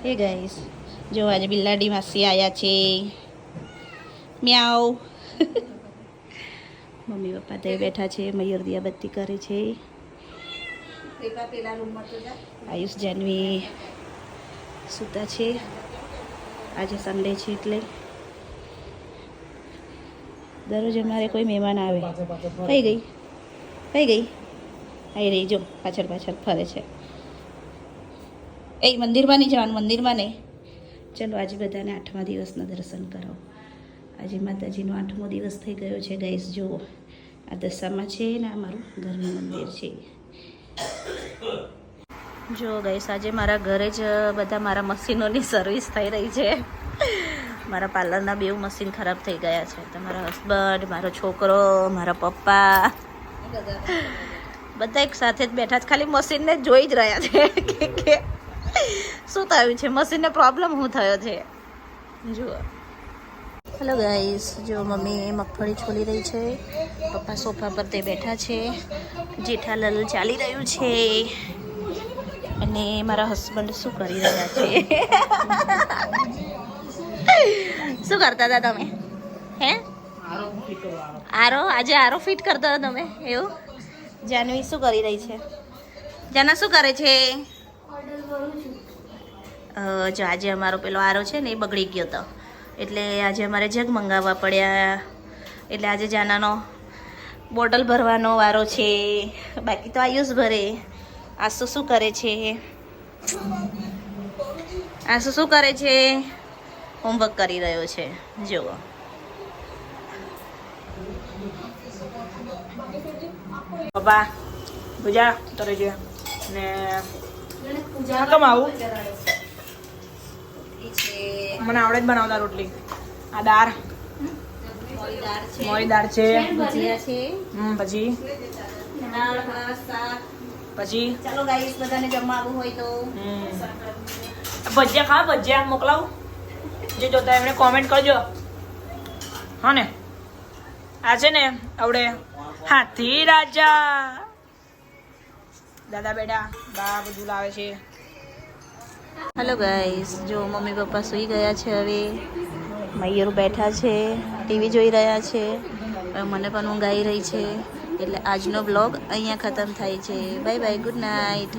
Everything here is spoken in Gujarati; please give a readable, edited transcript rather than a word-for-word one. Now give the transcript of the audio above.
હે ગાઈસ, જો આજે બિલાડી માસી આવ્યા છે. મ્યાઉ. મમ્મી પપ્પા તે બેઠા છે, મયુર દિયાબત્તી કરે છે. આયુષ જાનવી સૂતા છે. આજે સન્ડે છે એટલે દરરોજ અમારે કોઈ મહેમાન આવે. કઈ ગઈ આવી રહી, જો પાછળ પાછળ ફરે છે. એ મંદિરમાં નહીં જવાનું, મંદિરમાં નહીં. ચલો આજે બધાને 8મા દિવસના દર્શન કરો. આજે માતાજીનો 8મો દિવસ થઈ ગયો છે ગાઈસ. જુઓ, આ દશામાં છે ને આ મારું ઘરનું મંદિર છે. જો ગાઈસ, આજે મારા ઘરે જ બધા મારા મશીનોની સર્વિસ થઈ રહી છે. મારા પાર્લરના 2 મશીન ખરાબ થઈ ગયા છે. તો મારા હસબન્ડ, મારો છોકરો, મારા પપ્પા બધા એક સાથે જ બેઠા છે. ખાલી મશીનને જોઈ જ રહ્યા છે કે શું થયું છે, મશીનને પ્રોબ્લેમ શું થયો છે. જુઓ. હેલો ગાઈસ, જો મમ્મી મગફળી છોલી રહી છે, પપ્પા સોફા પર તે બેઠા છે, જેઠાલાલ ચાલી રહ્યું છે અને મારા હસબન્ડ શું કરી રહ્યા છે. શું કરતા હતા તમે? હે આરો? આજે આરો ફિટ કરતા હતા તમે? એવું? જાનવી શું કરી રહી છે? જાના શું કરે છે? જો આજે અમારો પેલો આરો છે ને એ બગડી ગયો હતો, એટલે આજે અમારે જગ મંગાવવા પડ્યા. એટલે આજે જાનાનો બોટલ ભરવાનો વારો છે. બાકી તો આયુષ ભરે. આસુ શું કરે છે? આસુ શું કરે છે? હોમવર્ક કરી રહ્યો છે. જુઓ. પપ્પા પૂજા કરે છે ને કેમ આવું? મને આવડે જ બનાવતા રોટલી. આ દાળ, મોરી દાળ છે, ભજીયા છે, પછી પછી ચાલો ગાઈસ, બધાને જમવા આવવું હોય તો ભજીયા ખાવા, ભજીયા મોકલાવું. જે જોતા એમણે કોમેન્ટ કરજો. હા ને, આ છે ને આવડે હાથી રાજા દાદા બેડા બા બધું લાવે છે. હેલો ગાઈસ, જો મમ્મી પપ્પા સૂઈ ગયા છે. હવે મયુર બેઠા છે, ટીવી જોઈ રહ્યા છે. હવે મને પણ ઊંઘ આવી રહી છે. એટલે આજનો બ્લોગ અહીંયા ખતમ થાય છે. Bye bye, good night.